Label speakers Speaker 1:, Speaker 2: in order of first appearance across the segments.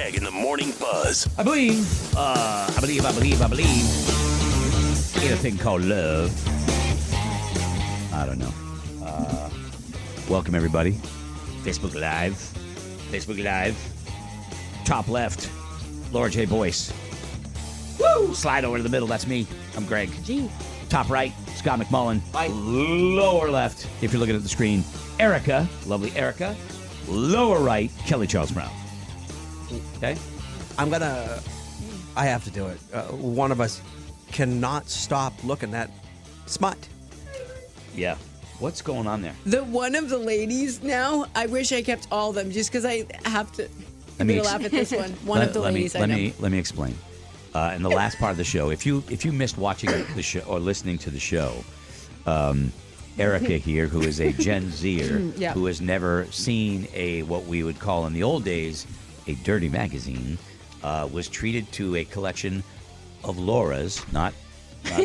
Speaker 1: Greg in the Morning Buzz.
Speaker 2: I believe in a thing called love. I don't know. Welcome, everybody. Facebook Live. Top left, Laura J. Boyce. Woo! Slide over to the middle. That's me. I'm Greg.
Speaker 3: Gee.
Speaker 2: Top right, Scott McMullen.
Speaker 4: Hi.
Speaker 2: Lower left, if you're looking at the screen, Erica. Lovely Erica. Lower right, Kelly Charles Brown. Okay?
Speaker 4: I have to do it. One of us cannot stop looking at smut.
Speaker 2: Yeah. What's going on there?
Speaker 3: One of the ladies now, I wish I kept all of them just because I have to. I'm going to laugh at this one. One of the ladies I know.
Speaker 2: Let me explain. In the last part of the show, if you missed watching the show or listening to the show, Erica here, who is a Gen Zer,
Speaker 3: yeah.
Speaker 2: who has never seen what we would call in the old days a dirty magazine, was treated to a collection of Laura's, not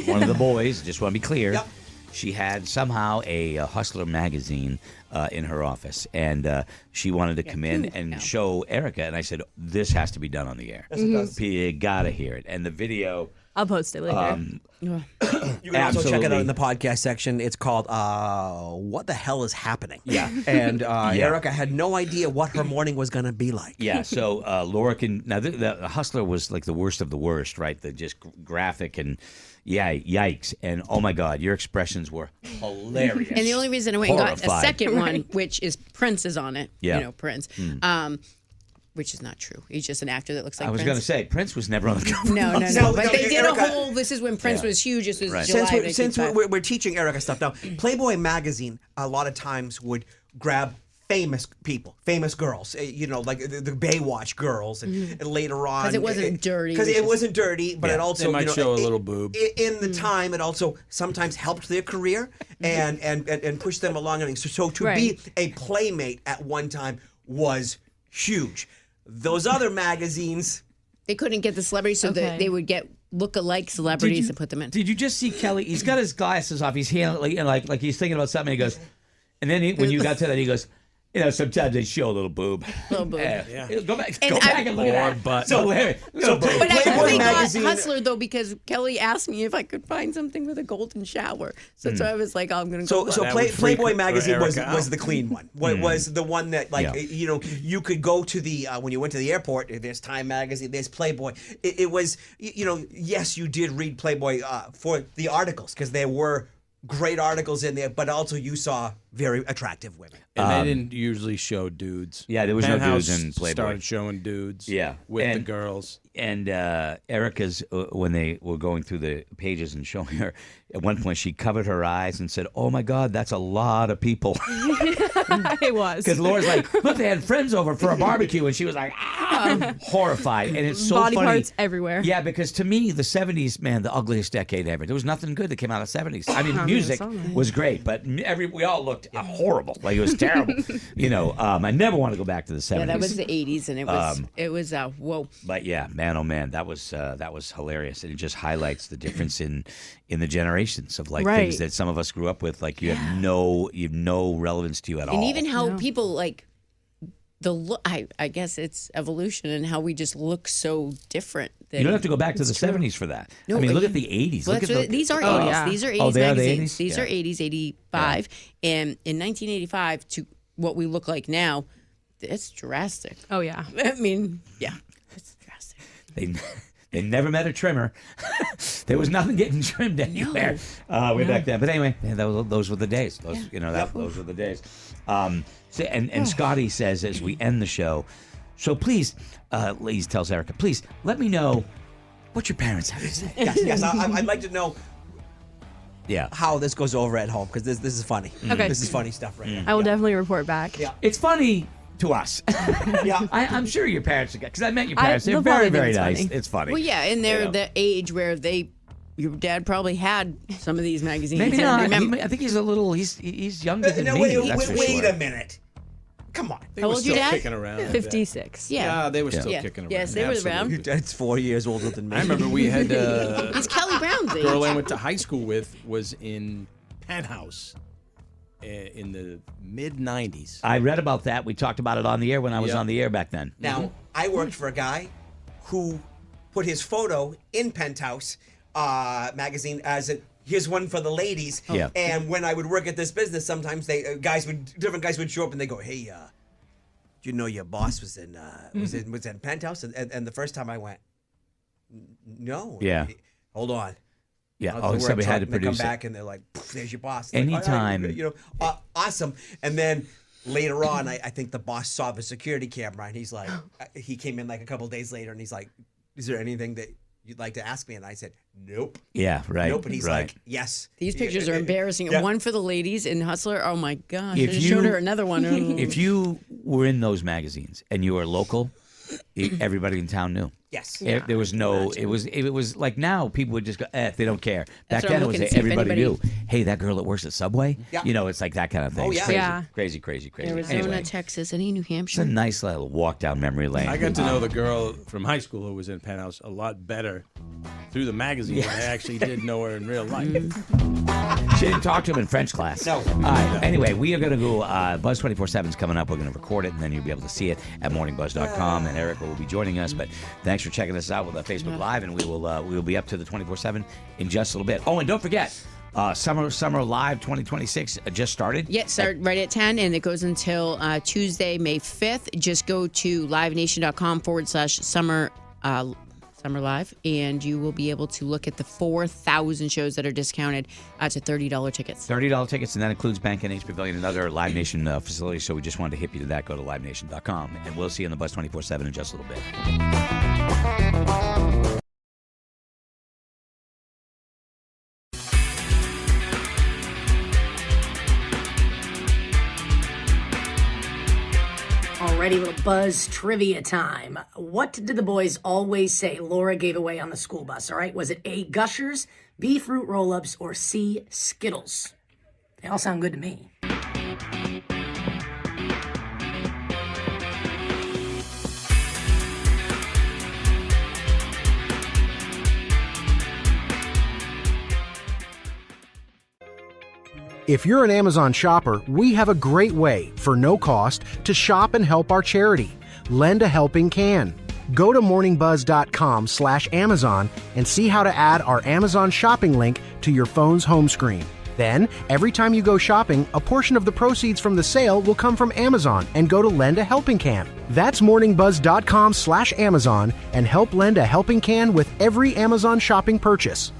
Speaker 2: one of the boys. Just want to be clear.
Speaker 4: Yep.
Speaker 2: She had somehow a Hustler magazine in her office, and she wanted to come in and show Erica. And I said, "This has to be done on the air.
Speaker 4: Yes, it does.
Speaker 2: You gotta hear it." And the video.
Speaker 5: I'll post it later.
Speaker 4: You can also check it out in the podcast section. It's called What the Hell is Happening?
Speaker 2: Yeah.
Speaker 4: And Erica had no idea what her morning was going to be like.
Speaker 2: Yeah, so Laura can... Now, the Hustler was like the worst of the worst, right? The just graphic and... Yeah, yikes. And oh my God, your expressions were hilarious.
Speaker 3: And the only reason I went and got a
Speaker 2: Horrified.
Speaker 3: second one, which is Prince is on it.
Speaker 2: Yeah.
Speaker 3: You know, Prince. Which is not true. He's just an actor that looks like
Speaker 2: I was
Speaker 3: Prince.
Speaker 2: going to say, Prince was never on the cover.
Speaker 3: No.
Speaker 4: No,
Speaker 3: But they did
Speaker 4: Erica-
Speaker 3: a whole, this is when Prince was huge. This was
Speaker 2: Right.
Speaker 3: July
Speaker 4: Since
Speaker 3: 1985.
Speaker 4: we're teaching Erica stuff now, Playboy magazine a lot of times would grab famous people, famous girls, like the Baywatch girls, and later on...
Speaker 3: 'Cause it wasn't dirty.
Speaker 4: Because it wasn't dirty, but
Speaker 2: Yeah.
Speaker 4: it also...
Speaker 6: They might show a little boob.
Speaker 4: In the time, it also sometimes helped their career and pushed them along. And so to be a playmate at one time was huge. Those other magazines...
Speaker 3: They couldn't get the celebrities, so that they would get look-alike celebrities and put them in.
Speaker 2: Did you just see Kelly? He's got his glasses off. He's handling like he's thinking about something. And he goes, and then when you got to that, he goes, sometimes they show a little boob.
Speaker 3: Little boob.
Speaker 2: Yeah. Go back
Speaker 3: And
Speaker 2: and look at that.
Speaker 6: butt.
Speaker 2: So hilarious.
Speaker 4: So
Speaker 3: But I
Speaker 4: Playboy
Speaker 3: only got
Speaker 4: magazine-
Speaker 3: Hustler, though, because Kelly asked me if I could find something with a golden shower. So that's why I was like, I'm going to go.
Speaker 4: So
Speaker 6: That would freak
Speaker 4: Playboy magazine was
Speaker 6: Erica out.
Speaker 4: the clean one. Was the one that you could go to the when you went to the airport. There's Time magazine. There's Playboy. It was yes, you did read Playboy for the articles because there were great articles in there, but also you saw very attractive women.
Speaker 6: And they didn't usually show dudes.
Speaker 2: Yeah, there was no
Speaker 6: Penthouse
Speaker 2: dudes in Playboy.
Speaker 6: started showing dudes.
Speaker 2: Yeah.
Speaker 6: with the
Speaker 2: And-
Speaker 6: girls.
Speaker 2: And Erica's, when they were going through the pages and showing her, at one point she covered her eyes and said, "Oh my God, that's a lot of people."
Speaker 5: It was.
Speaker 2: Because Laura's like, "Look, they had friends over for a barbecue," and she was like, horrified. And it's so
Speaker 5: Body
Speaker 2: funny.
Speaker 5: parts everywhere.
Speaker 2: Yeah, because to me, the 70s, man, the ugliest decade ever. There was nothing good that came out of the 70s. I mean, music was great, but we all looked horrible. Like, it was terrible. I never want to go back to the 70s.
Speaker 3: Yeah, that was the 80s, and it was whoa.
Speaker 2: But yeah, man, oh man, that was hilarious, and it just highlights the difference in the generations of things that some of us grew up with. Like you have no relevance to you at all.
Speaker 3: And even how people like the look. I guess it's evolution and how we just look so different.
Speaker 2: You don't have to go back to the 70s for that.
Speaker 3: No,
Speaker 2: I mean, look
Speaker 3: you-
Speaker 2: at the 80s.
Speaker 3: Well,
Speaker 2: Look at
Speaker 3: these are 80s.
Speaker 5: Oh, yeah.
Speaker 3: These are 80s
Speaker 2: Oh, they are the
Speaker 3: magazines.
Speaker 2: 80s?
Speaker 3: These
Speaker 2: Yeah.
Speaker 3: are 80s, 85. And in 1985 to what we look like now, it's drastic.
Speaker 5: Oh, yeah.
Speaker 3: I mean, yeah, it's drastic.
Speaker 2: They never met a trimmer. There was nothing getting trimmed anywhere way back then. But anyway, those were the days. Those were the days. And Scotty says as we end the show, so please, Lise tells Erica, please let me know what your parents have to say.
Speaker 4: Yes, I'd like to know
Speaker 2: Yeah,
Speaker 4: how this goes over at home because this is funny.
Speaker 5: Okay.
Speaker 4: This is funny stuff right now.
Speaker 5: I will definitely report back.
Speaker 4: Yeah.
Speaker 2: it's funny to us.
Speaker 4: Yeah.
Speaker 2: I'm sure your parents, because I met your parents. They're
Speaker 5: they'll
Speaker 2: very,
Speaker 5: probably
Speaker 2: very
Speaker 5: think it's
Speaker 2: nice.
Speaker 5: funny.
Speaker 2: It's funny.
Speaker 3: Well, yeah, and they're the age where your dad probably had some of these magazines.
Speaker 2: Maybe
Speaker 3: and
Speaker 2: not.
Speaker 3: remember-
Speaker 2: I think he's a little. He's younger than
Speaker 4: No,
Speaker 2: me. that's for
Speaker 4: wait
Speaker 2: sure.
Speaker 4: a minute. Come on.
Speaker 6: They
Speaker 3: How
Speaker 6: were
Speaker 3: old your
Speaker 6: still
Speaker 3: dad?
Speaker 6: kicking around.
Speaker 5: 56.
Speaker 3: yeah.
Speaker 6: Yeah, they were still
Speaker 3: Yeah.
Speaker 6: kicking around.
Speaker 3: Yes, they were around.
Speaker 6: Absolutely.
Speaker 4: Your dad's 4 years older than me.
Speaker 6: I remember we had
Speaker 3: It's Kelly Brown's age.
Speaker 6: girl I went to high school with was in Penthouse. in the mid '90s.
Speaker 2: I read about that. We talked about it on the air when I was on the air back then.
Speaker 4: Now, I worked for a guy who put his photo in Penthouse magazine as here's one for the ladies.
Speaker 2: Yeah.
Speaker 4: And when I would work at this business, sometimes different guys would show up and they go, "Hey, do you know your boss was in Penthouse?" And the first time I went, "No."
Speaker 2: Yeah.
Speaker 4: Hold on.
Speaker 2: Yeah.
Speaker 4: I'll
Speaker 2: Oh,
Speaker 4: do the
Speaker 2: somebody
Speaker 4: work
Speaker 2: had to
Speaker 4: truck, and they
Speaker 2: produce
Speaker 4: come
Speaker 2: it.
Speaker 4: back and they're like, "There's your boss." Like,
Speaker 2: Anytime.
Speaker 4: awesome. And then later on, I think the boss saw the security camera and he's like, he came in like a couple days later and he's like, "Is there anything that you'd like to ask me?" And I said, "Nope."
Speaker 2: Yeah, right.
Speaker 4: Nope. And he's
Speaker 2: right.
Speaker 4: like, "Yes."
Speaker 3: These pictures are embarrassing.
Speaker 4: Yeah.
Speaker 3: One for the ladies in Hustler. Oh my gosh!
Speaker 2: If
Speaker 3: I just
Speaker 2: you-
Speaker 3: showed her another one.
Speaker 2: If you were in those magazines and you were local, everybody in town knew.
Speaker 4: Yes.
Speaker 2: There was no. It was like now people would just go. They don't care.
Speaker 3: That's
Speaker 2: Back
Speaker 3: what
Speaker 2: then
Speaker 3: I'm
Speaker 2: it was
Speaker 3: looking to see if
Speaker 2: everybody knew.
Speaker 3: anybody-
Speaker 2: Hey, that girl that works at Subway.
Speaker 4: Yeah.
Speaker 2: You know, it's like that kind of thing.
Speaker 4: Oh,
Speaker 2: It's
Speaker 4: yeah.
Speaker 2: crazy,
Speaker 5: Yeah.
Speaker 2: crazy.
Speaker 3: Arizona,
Speaker 2: Anyway,
Speaker 3: Texas, any New
Speaker 2: it's a
Speaker 3: Hampshire.
Speaker 2: nice little walk down memory lane.
Speaker 6: I got to know the girl from high school who was in Penthouse a lot better through the magazine than I actually did know her in real life.
Speaker 2: She didn't talk to him in French class.
Speaker 4: No.
Speaker 2: All right. Anyway, we are going to go. Buzz 24/7 is coming up. We're going to record it, and then you'll be able to see it at morningbuzz.com. And Erica will be joining us. But thanks for checking us out with Facebook Live, and we will be up to the 24/7 in just a little bit. Oh, and don't forget, Summer Live 2026 just started.
Speaker 3: Yeah, start right at 10, and it goes until Tuesday, May 5th. Just go to livenation.com/summer live, and you will be able to look at the 4,000 shows that are discounted to $30 tickets.
Speaker 2: $30 tickets, and that includes Bank and H Pavilion and other Live Nation facilities. So we just wanted to hip you to that. Go to livenation.com, and we'll see you on the Buzz 24/7 in just a little bit.
Speaker 1: Alrighty, little Buzz trivia time. What did the boys always say Laura gave away on the school bus? All right, was it A, Gushers, B, Fruit Roll-Ups, or C, Skittles? They all sound good to me.
Speaker 7: If you're an Amazon shopper, we have a great way, for no cost, to shop and help our charity. Lend a Helping Can. Go to morningbuzz.com/Amazon and see how to add our Amazon shopping link to your phone's home screen. Then, every time you go shopping, a portion of the proceeds from the sale will come from Amazon and go to Lend a Helping Can. That's morningbuzz.com/Amazon and help lend a helping can with every Amazon shopping purchase.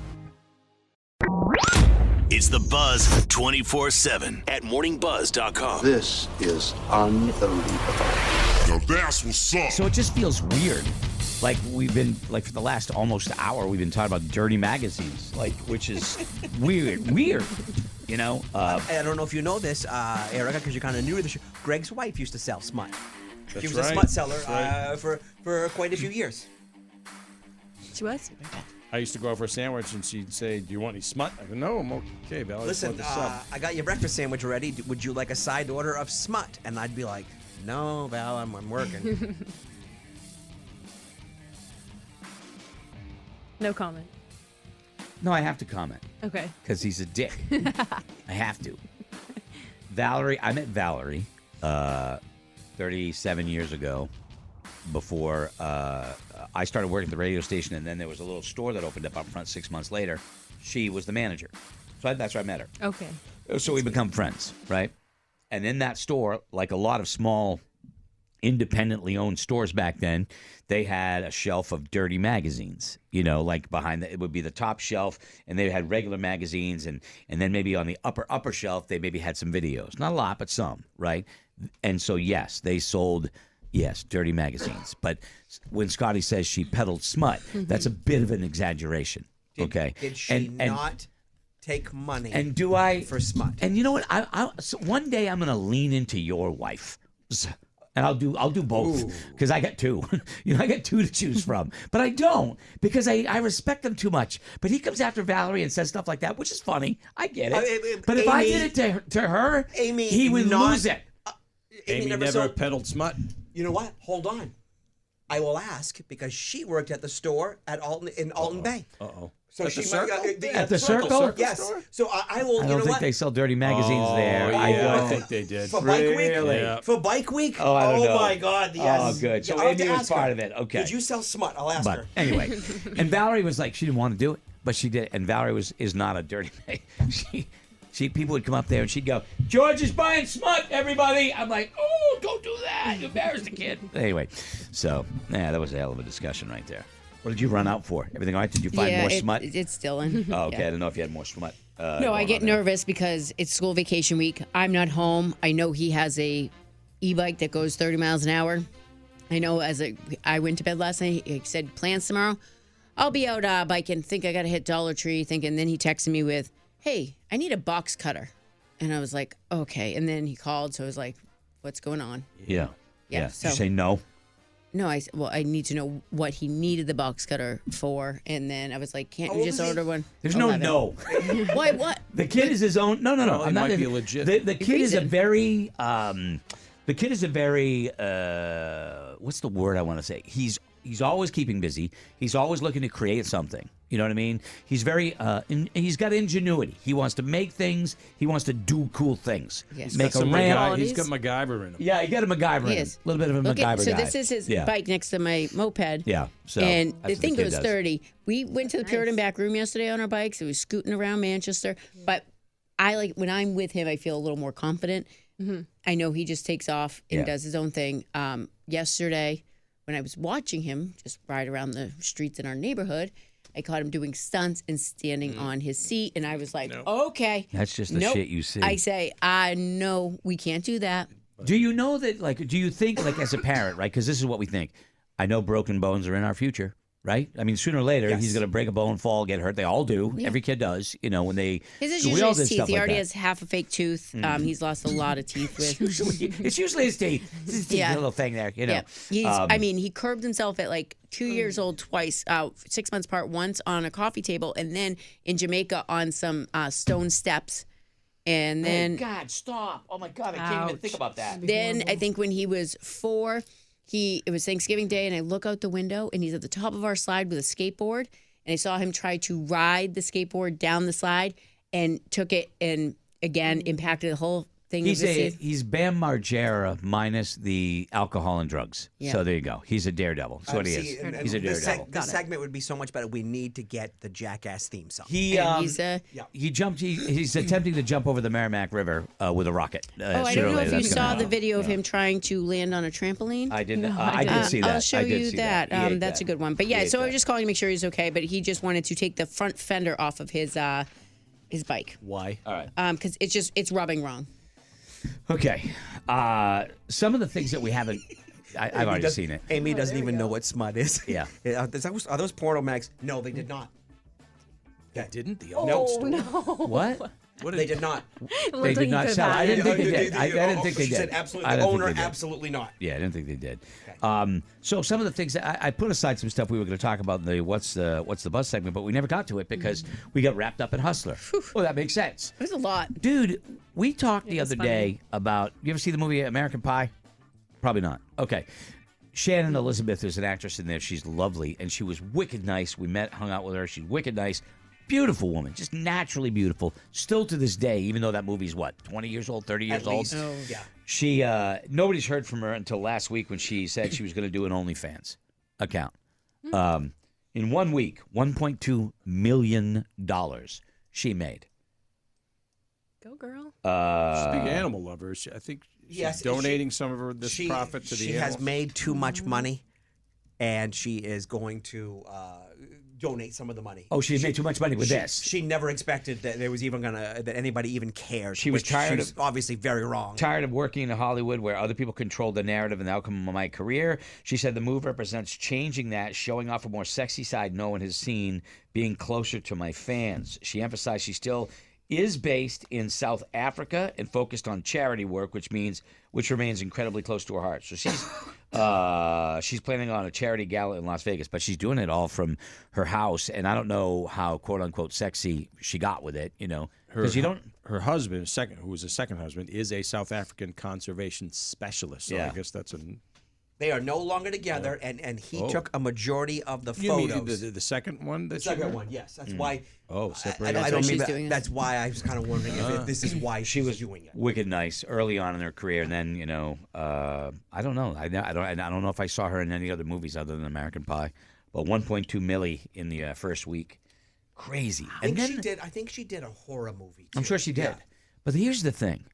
Speaker 8: It's the Buzz 24/7 at morningbuzz.com.
Speaker 9: This is unbelievable.
Speaker 8: Now that's what's up.
Speaker 2: So it just feels weird. Like we've been, like for the last almost hour, we've been talking about dirty magazines, like, which is weird, you know?
Speaker 4: I don't know if you know this, Erica, because you're kind of new to the show. Greg's wife used to sell Smut.
Speaker 6: That's
Speaker 4: She was
Speaker 6: right.
Speaker 4: a Smut seller
Speaker 6: That's
Speaker 4: for quite a few years.
Speaker 5: She was?
Speaker 6: I used to go out for a sandwich and she'd say, "Do you want any smut?" I go, "No, I'm okay, Val. I just
Speaker 4: Listen,
Speaker 6: want the sub."
Speaker 4: I got your breakfast sandwich ready. Would you like a side order of Smut? And I'd be like, "No, Val, I'm working."
Speaker 5: No comment.
Speaker 2: No, I have to comment
Speaker 5: Okay.
Speaker 2: because he's a dick. I have to. Valerie, I met Valerie 37 years ago before I started working at the radio station, and then there was a little store that opened up front 6 months later. She was the manager. So that's where I met her.
Speaker 5: Okay.
Speaker 2: So we become friends, right? And in that store, like a lot of small independently owned stores back then, they had a shelf of dirty magazines, you know, like behind it would be the top shelf, and they had regular magazines, and then maybe on the upper shelf they maybe had some videos. Not a lot, but some, right? And so yes, they sold dirty magazines. But when Scotty says she peddled smut, that's a bit of an exaggeration. Okay.
Speaker 4: Did she not take money?
Speaker 2: And do I
Speaker 4: for Smut?
Speaker 2: And you know what? So one day I'm gonna lean into your wife, and I'll do both because I got two. You know, I got two to choose from, but I don't because I respect them too much. But he comes after Valerie and says stuff like that, which is funny. I get it. But if I did it to her,
Speaker 4: Amy,
Speaker 2: he would lose it.
Speaker 6: Amy never
Speaker 4: sold-
Speaker 6: peddled smut.
Speaker 4: You know what? Hold on. I will ask because she worked at the store at Alton Bay.
Speaker 6: Uh-oh.
Speaker 4: So
Speaker 6: At the
Speaker 4: she
Speaker 6: Circle?
Speaker 2: At the Circle?
Speaker 4: Yes. So I will.
Speaker 2: I
Speaker 4: You
Speaker 2: don't
Speaker 4: know
Speaker 2: think
Speaker 4: what?
Speaker 2: they sell dirty magazines there.
Speaker 6: I think they did.
Speaker 4: For Bike Week?
Speaker 2: Really?
Speaker 6: Yeah.
Speaker 4: For Bike Week?
Speaker 2: Oh, I don't know.
Speaker 4: My God, yes.
Speaker 2: Oh, good. So
Speaker 4: I'll have to
Speaker 2: Amy was
Speaker 4: ask
Speaker 2: part
Speaker 4: her.
Speaker 2: of it. Okay.
Speaker 4: Did you sell Smut? I'll ask
Speaker 2: But
Speaker 4: her.
Speaker 2: anyway, and Valerie was like, she didn't want to do it, but she did. And Valerie is not a dirty mag. She people would come up there and she'd go, George is buying Smut, everybody. I'm like, oh, don't do that. You embarrass the kid. Anyway, so that was a hell of a discussion right there. What did you run out for? Everything all right? Did you find more Smut?
Speaker 3: It's still in.
Speaker 2: Oh, okay.
Speaker 3: Yeah.
Speaker 2: I didn't know if you had more Smut.
Speaker 3: No, I get nervous because it's school vacation week. I'm not home. I know he has a e-bike that goes 30 miles an hour. I know I went to bed last night. He said, plans tomorrow. I'll be out biking. Think I got to hit Dollar Tree. Thinking. Then he texted me with, hey, I need a box cutter. And I was like, okay. And then he called. So I was like, what's going on?
Speaker 2: Yeah.
Speaker 3: Yeah,
Speaker 2: Did
Speaker 3: so-
Speaker 2: you say no?
Speaker 3: No, I need to know what he needed the box cutter for. And then I was like, can't
Speaker 4: How
Speaker 3: you
Speaker 4: old
Speaker 3: just
Speaker 4: is he?
Speaker 3: order one?
Speaker 2: There's no
Speaker 3: 11.
Speaker 2: no.
Speaker 3: Why, what?
Speaker 2: The kid is his own. No.
Speaker 6: Well, he
Speaker 2: I'm not.
Speaker 6: might be legit.
Speaker 2: The kid is a
Speaker 3: reason.
Speaker 2: very. The kid is a very. What's the word I want to say? He's always keeping busy. He's always looking to create something. You know what I mean? He's very. He's got ingenuity. He wants to make things. He wants to do cool things.
Speaker 3: Yes.
Speaker 2: Make a
Speaker 6: Some
Speaker 2: ramp.
Speaker 6: He's got MacGyver in him.
Speaker 2: Yeah, he got a MacGyver.
Speaker 3: He
Speaker 2: in him.
Speaker 3: is.
Speaker 2: A little bit of a
Speaker 3: Okay,
Speaker 2: MacGyver
Speaker 3: so
Speaker 2: guy.
Speaker 3: this is his
Speaker 2: Yeah.
Speaker 3: bike next to my moped.
Speaker 2: Yeah. So
Speaker 3: And
Speaker 2: that's
Speaker 3: the
Speaker 2: what
Speaker 3: thing
Speaker 2: kid
Speaker 3: goes
Speaker 2: does.
Speaker 3: 30. We went to the Puritan back room yesterday on our bikes. It was scooting around Manchester. But I like when I'm with him, I feel a little more confident. I know he just takes off and
Speaker 2: Yeah.
Speaker 3: does his own thing. Yesterday, when I was watching him just ride around the streets in our neighborhood, I caught him doing stunts and standing on his seat. And I was like, okay.
Speaker 2: That's just the
Speaker 3: Nope.
Speaker 2: shit you see.
Speaker 3: I say, no, we can't do that.
Speaker 2: Do you know that, like, do you think, like, as a parent, right? Because this is what we think. I know broken bones are in our future, right? I mean, sooner or later, he's going to break a bone, fall, get hurt. They all do. Every kid does, you know, when they.
Speaker 3: His is
Speaker 2: we
Speaker 3: usually
Speaker 2: all
Speaker 3: his
Speaker 2: did
Speaker 3: teeth.
Speaker 2: stuff
Speaker 3: He
Speaker 2: like
Speaker 3: already
Speaker 2: that.
Speaker 3: has half a fake tooth. He's lost a lot of teeth with.
Speaker 2: It's usually his teeth. It's his teeth,
Speaker 3: Yeah.
Speaker 2: a little thing there, you know.
Speaker 3: Yeah, he curbed himself at like 2 years old twice, 6 months apart, once on a coffee table, and then in Jamaica on some stone steps. And then,
Speaker 2: God, stop. Oh, my God, I can't even think about that.
Speaker 3: then I think when he was 4, it was Thanksgiving Day, and I look out the window, and he's at the top of our slide with a skateboard, and I saw him try to ride the skateboard down the slide, and took it, and again impacted the whole thing.
Speaker 2: He's Bam Margera minus the alcohol and drugs.
Speaker 3: Yeah.
Speaker 2: So there you go. He's a daredevil. That's what he is.
Speaker 4: and
Speaker 2: He's a
Speaker 4: this
Speaker 2: daredevil.
Speaker 4: this segment would be so much better. We need to get the Jackass theme song.
Speaker 2: He
Speaker 3: And
Speaker 2: he's attempting to jump over the Merrimack River with a rocket.
Speaker 3: I don't know if you saw the video of him trying to land on a trampoline.
Speaker 2: I didn't. I did see that.
Speaker 3: I'll show
Speaker 2: I did
Speaker 3: you
Speaker 2: see
Speaker 3: that.
Speaker 2: He ate
Speaker 3: That's
Speaker 2: that.
Speaker 3: a good one. But
Speaker 2: He
Speaker 3: yeah,
Speaker 2: ate
Speaker 3: so I
Speaker 2: that.
Speaker 3: was just calling to make sure he's okay. But he just wanted to take the front fender off of his bike
Speaker 6: Why?
Speaker 2: All right.
Speaker 3: because it's rubbing wrong.
Speaker 2: Okay. Some of the things that we haven't. I've already seen it.
Speaker 4: Amy doesn't even know what Smut is.
Speaker 2: Yeah.
Speaker 4: Are those porno mags? No, they did not.
Speaker 6: They didn't? The
Speaker 2: What?
Speaker 6: What
Speaker 4: They did not.
Speaker 2: They did not sell. I didn't think they did. I didn't think they
Speaker 4: She
Speaker 2: did.
Speaker 4: said absolutely.
Speaker 2: I
Speaker 4: The
Speaker 2: didn't think
Speaker 4: owner,
Speaker 2: they did.
Speaker 4: absolutely not.
Speaker 2: Yeah, I didn't think they did. So some of the things that I put aside some stuff we were going to talk about in the what's the buzz segment, but we never got to it because we got wrapped up in Hustler. Oh, that makes sense,
Speaker 3: It was a lot.
Speaker 2: dude. We talked the
Speaker 5: was
Speaker 2: other
Speaker 5: funny.
Speaker 2: day about. You ever see the movie American Pie? Probably not. Okay. Shannon Elizabeth is an actress in there. She's lovely, and she was wicked nice. We met, hung out with her. She's wicked nice. Beautiful woman, just naturally beautiful. Still to this day, even though that movie's 20 years old, 30 years
Speaker 4: At
Speaker 2: old.
Speaker 4: least. Oh. Yeah.
Speaker 2: She nobody's heard from her until last week when she said she was going to do an OnlyFans account. In 1 week, $1.2 million she made.
Speaker 5: Go, girl.
Speaker 6: She's a big animal lover. I think she's
Speaker 4: Yes,
Speaker 6: donating some of her this
Speaker 4: She-
Speaker 6: profit to the
Speaker 4: She
Speaker 6: animals.
Speaker 4: has made too much money, and she is going to donate some of the money.
Speaker 2: Oh, she made too much money with this.
Speaker 4: She never expected that there was even that anybody even cared.
Speaker 2: She was
Speaker 4: which
Speaker 2: tired
Speaker 4: she's
Speaker 2: of-
Speaker 4: obviously very wrong.
Speaker 2: Tired of working in Hollywood where other people control the narrative and the outcome of my career. She said the move represents changing that, showing off a more sexy side no one has seen, being closer to my fans. She emphasized she still is based in South Africa and focused on charity work, which remains incredibly close to her heart. So she's planning on a charity gala in Las Vegas, but she's doing it all from her house. And I don't know how quote unquote sexy she got with it, because you don't.
Speaker 6: Her husband, who was a second husband, is a South African conservation specialist. So
Speaker 2: Yeah.
Speaker 6: I guess that's
Speaker 4: They are no longer together, and he took a majority of the
Speaker 6: You
Speaker 4: photos.
Speaker 6: mean the second one?
Speaker 4: The second one, yes. That's why.
Speaker 6: Separated.
Speaker 4: I don't mean
Speaker 3: she's
Speaker 4: that.
Speaker 3: doing it.
Speaker 4: That's why I was kind of wondering if this is why she was doing it.
Speaker 2: Wicked nice early on in her career, and then I don't know. I don't know if I saw her in any other movies other than American Pie, but 1.2 milli in the first week, crazy.
Speaker 4: I think she did a horror movie. Too.
Speaker 2: I'm sure she did.
Speaker 4: Yeah.
Speaker 2: But here's the thing.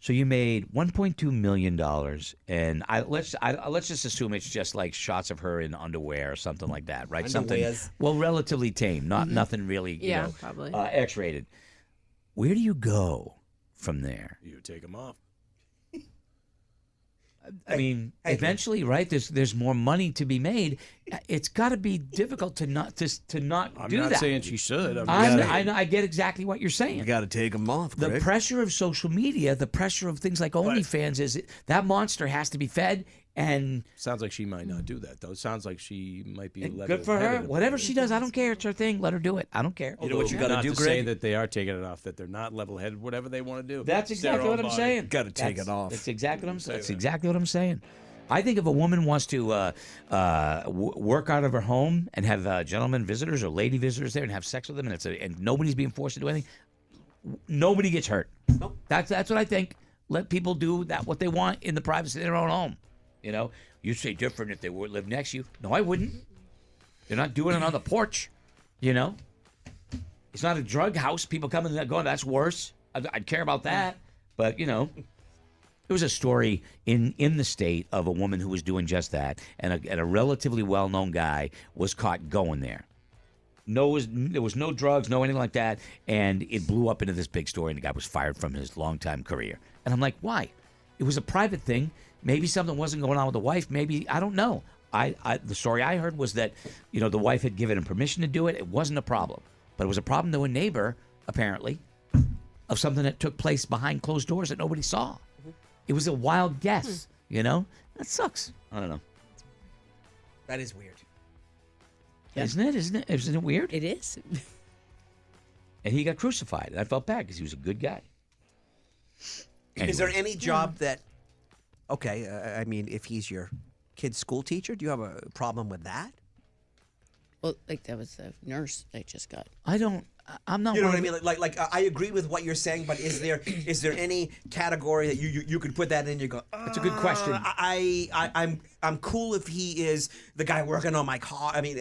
Speaker 2: So you made $1.2 million, and let's just assume it's just like shots of her in underwear or something like that, right? Something relatively tame, nothing really,
Speaker 5: probably
Speaker 2: X-rated. Where do you go from there?
Speaker 6: You take them off.
Speaker 2: I mean, eventually, right? There's more money to be made. It's got to be difficult to not do that.
Speaker 6: I'm not saying she should.
Speaker 2: I get exactly what you're saying.
Speaker 10: You got to take them off.
Speaker 2: The
Speaker 10: Greg.
Speaker 2: pressure of social media, the pressure of things like OnlyFans is that monster has to be fed. And
Speaker 6: sounds like she might not do that, though. It sounds like she might be
Speaker 2: good for her. Whatever she does, I don't care. It's her thing. Let her do it. I don't care.
Speaker 10: You know what you got to do,
Speaker 6: Not to
Speaker 10: Greg?
Speaker 6: say that they are taking it off, that they're not level-headed, whatever they want to do.
Speaker 2: That's exactly what I'm saying.
Speaker 10: Got to take it off.
Speaker 2: That's exactly what I'm saying. That's exactly what I'm saying. I think if a woman wants to work out of her home and have gentlemen visitors or lady visitors there and have sex with them, and nobody's being forced to do anything, nobody gets hurt.
Speaker 4: Nope.
Speaker 2: That's what I think. Let people do what they want in the privacy of their own home. You'd say different if they would live next to you. No, I wouldn't. They're not doing it on the porch. It's not a drug house. People come in and going, that's worse. I'd care about that. But, there was a story in the state of a woman who was doing just that, and a relatively well-known guy was caught going there. There was no drugs, no anything like that, and it blew up into this big story, and the guy was fired from his longtime career. And I'm like, why? It was a private thing. Maybe something wasn't going on with the wife. Maybe, I don't know. The story I heard was that, the wife had given him permission to do it. It wasn't a problem. But it was a problem to a neighbor, apparently, of something that took place behind closed doors that nobody saw. It was a wild guess, That sucks. I don't know.
Speaker 4: That is weird.
Speaker 2: Yeah. Isn't it weird?
Speaker 3: It is.
Speaker 2: And he got crucified. And I felt bad because he was a good guy. Anyway.
Speaker 4: Is there any job that, I mean, if he's your kid's school teacher, do you have a problem with that?
Speaker 3: Well, like that was the nurse they just got.
Speaker 2: I'm not.
Speaker 4: You know what I mean? Like I agree with what you're saying, but is there any category that you could put that in? You go.
Speaker 2: That's a good question.
Speaker 4: I'm cool if he is the guy working on my car. I mean,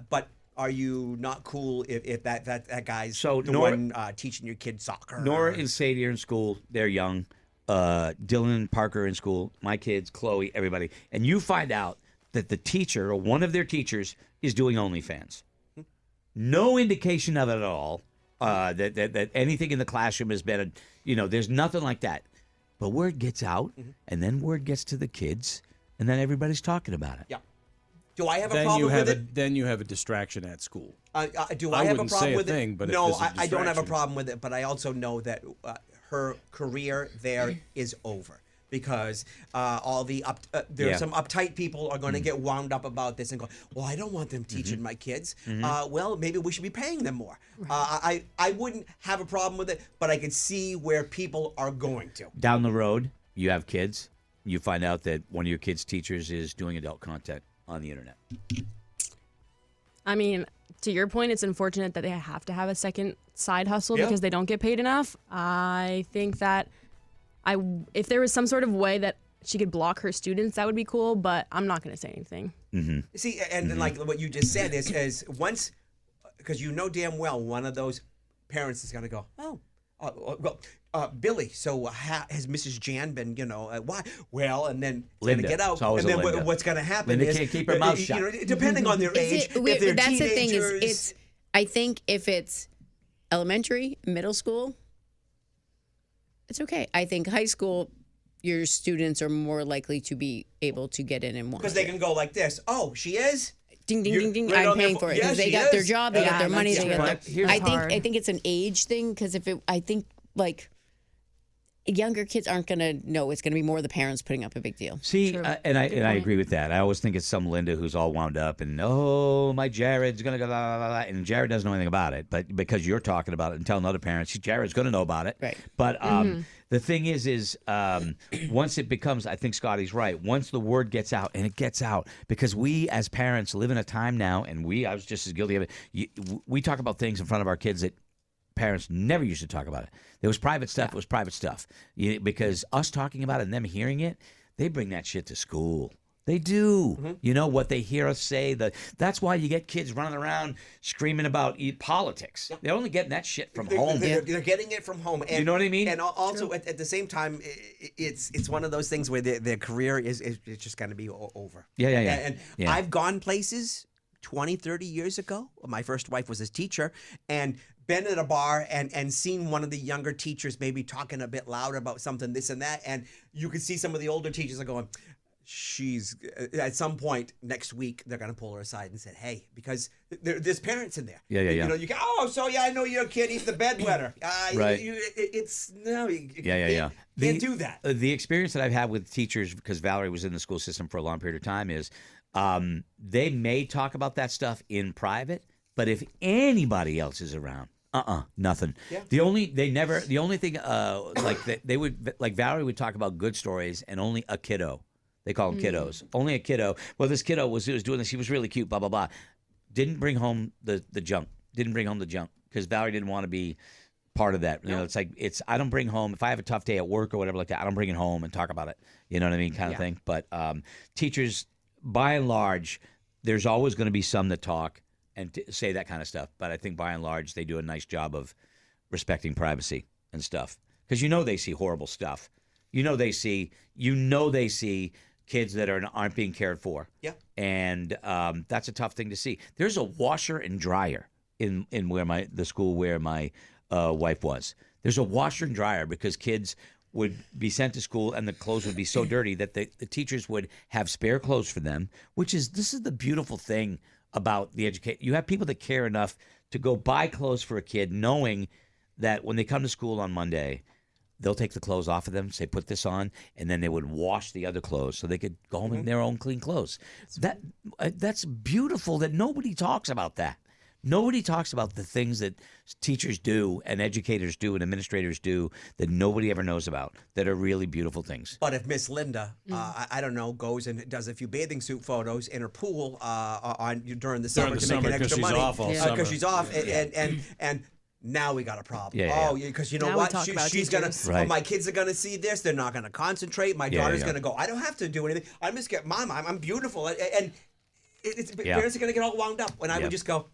Speaker 4: but are you not cool if that guy's one teaching your kid soccer?
Speaker 2: Nora and Sadie are in school. They're young. Dylan and Parker are in school. My kids, Chloe, everybody. And you find out that the teacher or one of their teachers is doing OnlyFans. No indication of it at all. That anything in the classroom has been, there's nothing like that. But word gets out, and then word gets to the kids, and then everybody's talking about it.
Speaker 4: Yeah. Do I have a problem with it?
Speaker 6: Then you have a distraction at school.
Speaker 4: Do I have a problem with it?
Speaker 6: But
Speaker 4: no, I don't have a problem with it. But I also know that her career there is over. Because all the some uptight people are going to get wound up about this and go, well, I don't want them teaching my kids. Well, maybe we should be paying them more. I wouldn't have a problem with it, but I could see where people are going to.
Speaker 2: Down the road, you have kids. You find out that one of your kids' teachers is doing adult content on the internet.
Speaker 5: I mean, to your point, it's unfortunate that they have to have a second side hustle because they don't get paid enough. I think that if there was some sort of way that she could block her students, that would be cool, but I'm not going to say anything.
Speaker 4: See, and then like what you just said is once, because damn well one of those parents is going to go, Billy, so has Mrs. Jan been, why? Well, and then it's going to get out. And then what's going to happen
Speaker 2: Linda
Speaker 4: is,
Speaker 2: can't keep her mouth shut.
Speaker 4: Depending on their age, if they're
Speaker 3: that's
Speaker 4: teenagers.
Speaker 3: The thing is, I think if it's elementary, middle school, it's okay. I think high school, your students are more likely to be able to get in and watch.
Speaker 4: Because they can go like this. Oh, she is?
Speaker 3: Ding, ding, ding, ding. I'm paying for it. Because they got their job, they got their money, they got their... I think it's an age thing, because I think younger kids aren't going to know. It's going to be more the parents putting up a big deal.
Speaker 2: See, and I agree with that. I always think it's some Linda who's all wound up and, oh, my Jared's going to go, blah, blah, blah, and Jared doesn't know anything about it. But because you're talking about it and telling other parents, Jared's going to know about it.
Speaker 3: Right.
Speaker 2: But the thing is once it becomes, I think Scotty's right, once the word gets out, and it gets out, because we as parents live in a time now, and I was just as guilty of it, we talk about things in front of our kids that parents never used to talk about it. There was private stuff. It was private stuff. Because us talking about it and them hearing it, they bring that shit to school. They do. Mm-hmm. You know what they hear us say. That's why you get kids running around screaming about politics. Yep. They're only getting that shit from home.
Speaker 4: They're getting it from home. And,
Speaker 2: you know what I mean?
Speaker 4: And also at the same time, it's one of those things where their career is just going to be over.
Speaker 2: Yeah.
Speaker 4: And I've gone places 20, 30 years ago. My first wife was a teacher, and been at a bar and seen one of the younger teachers maybe talking a bit loud about something, this and that, and you could see some of the older teachers are going, she's, at some point next week, they're going to pull her aside and say, hey, because there's parents in there.
Speaker 2: Yeah.
Speaker 4: You know, you can, I know your kid, he's the bedwetter.
Speaker 2: Right.
Speaker 4: You can't do that.
Speaker 2: The experience that I've had with teachers, because Valerie was in the school system for a long period of time, is they may talk about that stuff in private, but if anybody else is around, nothing. Yeah. The only thing, they would, like Valerie would talk about good stories, and only a kiddo. They call them kiddos. Only a kiddo. Well, this kiddo was doing this. He was really cute, blah, blah, blah. Didn't bring home the junk. Didn't bring home the junk because Valerie didn't want to be part of that. You know, I don't bring home, if I have a tough day at work or whatever like that, I don't bring it home and talk about it. You know what I mean? Kind of thing. But teachers, by and large, there's always going to be some that talk and say that kind of stuff. But I think by and large, they do a nice job of respecting privacy and stuff. Because they see horrible stuff. They see kids that aren't being cared for. Yeah. And that's a tough thing to see. There's a washer and dryer in the school where my wife was. There's a washer and dryer because kids would be sent to school and the clothes would be so dirty that the teachers would have spare clothes for them, this is the beautiful thing about the education. You have people that care enough to go buy clothes for a kid knowing that when they come to school on Monday, they'll take the clothes off of them, say, put this on, and then they would wash the other clothes so they could go home in their own clean clothes. That's beautiful that nobody talks about that. Nobody talks about the things that teachers do and educators do and administrators do that nobody ever knows about that are really beautiful things.
Speaker 4: But if Miss Linda, I don't know, goes and does a few bathing suit photos in her pool during the summer to make an extra money because she's off, and now we got a problem. Because you know
Speaker 5: now
Speaker 4: what? She's going to, my kids are going to see this. They're not going to concentrate. My daughter's going to go, I don't have to do anything. I'm just getting, Mom, I'm beautiful. And parents are going to get all wound up. And I would just go,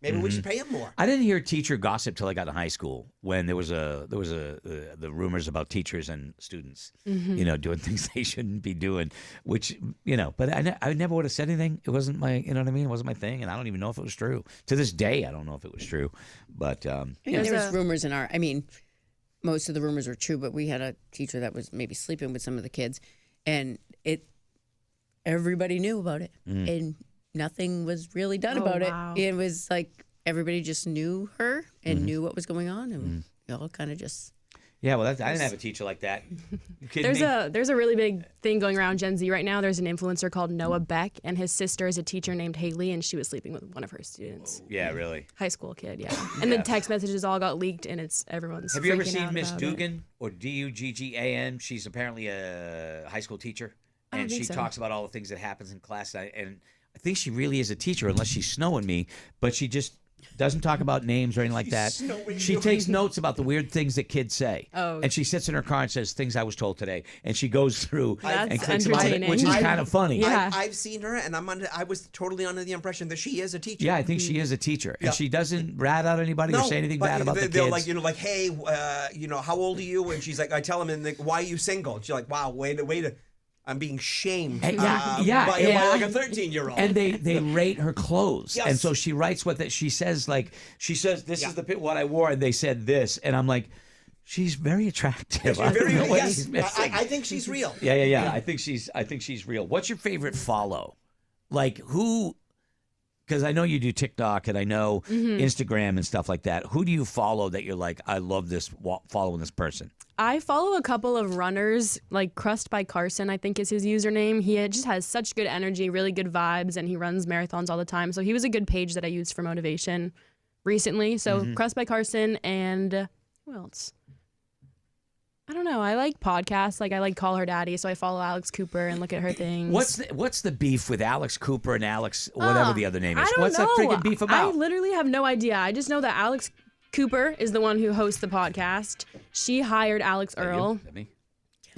Speaker 4: maybe we should pay him more.
Speaker 2: I didn't hear teacher gossip till I got to high school when there was the rumors about teachers and students, doing things they shouldn't be doing, which, but I never would have said anything. It wasn't my, you know what I mean? It wasn't my thing. And I don't even know if it was true. To this day, I don't know if it was true. But there
Speaker 3: was rumors most of the rumors were true, but we had a teacher that was maybe sleeping with some of the kids, and everybody knew about it. And nothing was really done about it. It was like everybody just knew her and knew what was going on, and we all kind of just.
Speaker 2: Yeah, well, I didn't have a teacher like that.
Speaker 5: There's a really big thing going around Gen Z right now. There's an influencer called Noah Beck, and his sister is a teacher named Haley, and she was sleeping with one of her students.
Speaker 2: Yeah, really.
Speaker 5: High school kid, yeah. And the text messages all got leaked, and everyone's.
Speaker 2: Have you ever seen Miss Dugan or Duggan? She's apparently a high school teacher, and she talks about all the things that happens in class. And I think she really is a teacher, unless she's snowing me. But she just doesn't talk about names or anything like that. She takes notes about the weird things that kids say. Oh. And she sits in her car and says, things I was told today. And she goes through and clicks about it, which is kind of funny.
Speaker 5: Yeah.
Speaker 4: I've seen her, and I was totally under the impression that she is a teacher.
Speaker 2: Yeah, I think she is a teacher. And she doesn't rat out anybody or say anything bad about the kids.
Speaker 4: Like, hey, how old are you? And she's like, I tell them, why are you single? And she's like, wow, wait a I'm being shamed by like a 13-year-old.
Speaker 2: And they rate her clothes. Yes. And so she writes she says, this is what I wore, and they said this. And I'm like, she's very attractive.
Speaker 4: I think she's real.
Speaker 2: Yeah. I think she's real. What's your favorite follow? Like, who because I know you do TikTok and I know Instagram and stuff like that. Who do you follow that you're like, I love this, following this person?
Speaker 5: I follow a couple of runners, like Crust by Carson, I think is his username. He just has such good energy, really good vibes, and he runs marathons all the time. So he was a good page that I used for motivation recently. So Crust by Carson and who else? I don't know. I like podcasts. Like I like Call Her Daddy, so I follow Alex Cooper and look at her things.
Speaker 2: What's the beef with Alex Cooper and Alex whatever the other name is?
Speaker 5: I don't
Speaker 2: What's
Speaker 5: know.
Speaker 2: that freaking beef about?
Speaker 5: I literally have no idea. I just know that Alex Cooper is the one who hosts the podcast. She hired Alex Earl.
Speaker 2: Is that me?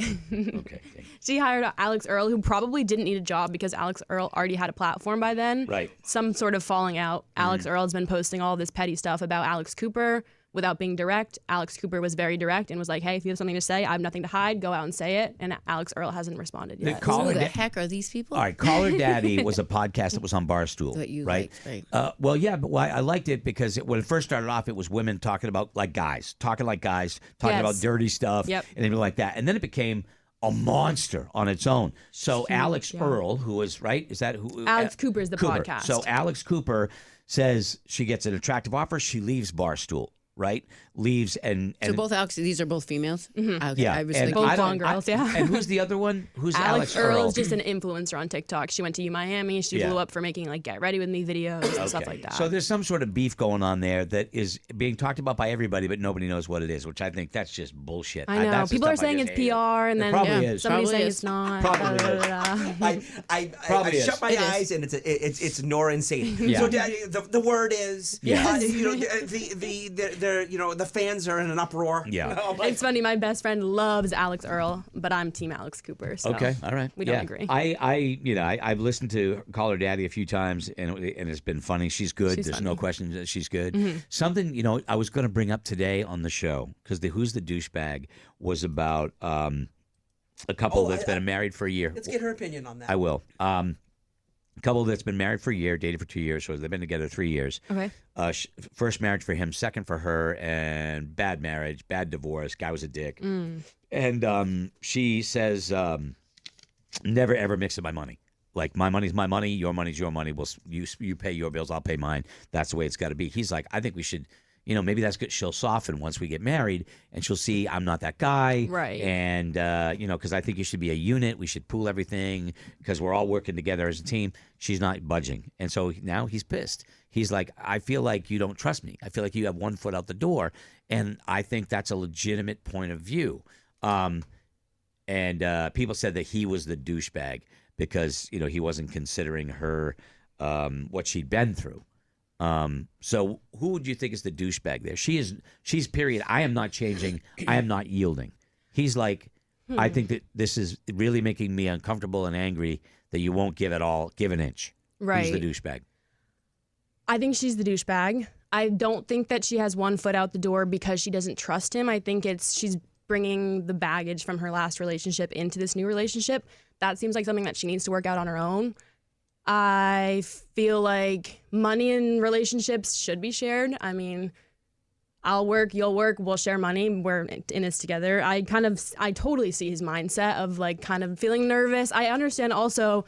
Speaker 2: Okay.
Speaker 5: She hired Alex Earl, who probably didn't need a job because Alex Earl already had a platform by then.
Speaker 2: Right.
Speaker 5: Some sort of falling out. Alex Earl has been posting all this petty stuff about Alex Cooper without being direct. Alex Cooper was very direct and was like, hey, if you have something to say, I have nothing to hide. Go out and say it. And Alex Earl hasn't responded yet.
Speaker 3: Who the heck are these people?
Speaker 2: All right, Call Her Daddy was a podcast that was on Barstool,
Speaker 3: That you
Speaker 2: right?
Speaker 3: liked, right.
Speaker 2: Well, yeah, but why I liked it because when it first started off, it was women talking like guys, talking
Speaker 5: Yes.
Speaker 2: about dirty stuff,
Speaker 5: Yep.
Speaker 2: and everything like that. And then it became a monster on its own. So Alex
Speaker 5: yeah.
Speaker 2: Earl, who was right, is that who?
Speaker 5: Alex Cooper is the podcast.
Speaker 2: So Alex Cooper says she gets an attractive offer, she leaves Barstool. Right, leaves and
Speaker 3: So both Alex, these are both females. Okay,
Speaker 2: yeah,
Speaker 3: I was
Speaker 2: and
Speaker 3: thinking.
Speaker 5: Both
Speaker 2: I don't-
Speaker 5: blonde girls, yeah.
Speaker 2: And who's the other one? Who's
Speaker 5: Alex
Speaker 2: Earl?
Speaker 5: Earl is just an influencer on TikTok. She went to Miami. She blew up for making like Get Ready With Me videos and stuff like that.
Speaker 2: So there's some sort of beef going on there that is being talked about by everybody, but nobody knows what it is, which I think that's just bullshit.
Speaker 5: I know.
Speaker 2: That's the
Speaker 5: People are
Speaker 2: stuff I
Speaker 5: saying
Speaker 2: just
Speaker 5: it's
Speaker 2: hate.
Speaker 5: PR, and
Speaker 2: It
Speaker 5: then
Speaker 2: probably is.
Speaker 5: somebody's
Speaker 3: Probably
Speaker 5: saying
Speaker 3: is.
Speaker 5: it's not.
Speaker 2: Probably
Speaker 5: da,
Speaker 2: is.
Speaker 5: da, da.
Speaker 4: I
Speaker 2: Probably is.
Speaker 4: shut my
Speaker 3: It is.
Speaker 4: eyes and it's Nora and Sadie.
Speaker 2: Yeah.
Speaker 4: So the word is
Speaker 2: Yeah.
Speaker 4: the fans are in an uproar.
Speaker 2: Yeah.
Speaker 5: It's funny. My best friend loves Alex Earl, but I'm Team Alex Cooper. So
Speaker 2: Okay, all right.
Speaker 5: We don't
Speaker 2: Yeah.
Speaker 5: agree.
Speaker 2: I've listened to Call Her Daddy a few times, and it's been funny. She's good.
Speaker 5: She's
Speaker 2: There's
Speaker 5: funny.
Speaker 2: no question that she's good.
Speaker 5: Mm-hmm.
Speaker 2: Something I was going to bring up today on the show because the Who's the Douchebag was about a couple that's been married for a year.
Speaker 4: Let's get her opinion on that.
Speaker 2: I will. A couple that's been married for a year, dated for 2 years, so they've been together 3 years.
Speaker 5: Okay.
Speaker 2: First marriage for him, second for her, and bad marriage, bad divorce. Guy was a dick. And she says, never ever mix up my money. Like, my money's my money, your money's your money. You pay your bills, I'll pay mine. That's the way it's got to be. He's like, I think we should, maybe that's good. She'll soften once we get married, and she'll see I'm not that guy.
Speaker 5: Right.
Speaker 2: And, because I think you should be a unit. We should pool everything because we're all working together as a team. She's not budging. And so now he's pissed. He's like, I feel like you don't trust me. I feel like you have one foot out the door. And I think that's a legitimate point of view. And people said that he was the douchebag because, he wasn't considering her what she'd been through. So who would you think is the douchebag there? She's period. I am not changing. I am not yielding. He's like, I think that this is really making me uncomfortable and angry that you won't give an inch.
Speaker 5: Right.
Speaker 2: Who's the douchebag?
Speaker 5: I think she's the douchebag. I don't think that she has one foot out the door because she doesn't trust him. I think she's bringing the baggage from her last relationship into this new relationship. That seems like something that she needs to work out on her own. I feel like money in relationships should be shared. I mean, I'll work, you'll work, we'll share money. We're in this together. I totally see his mindset of like kind of feeling nervous. I understand also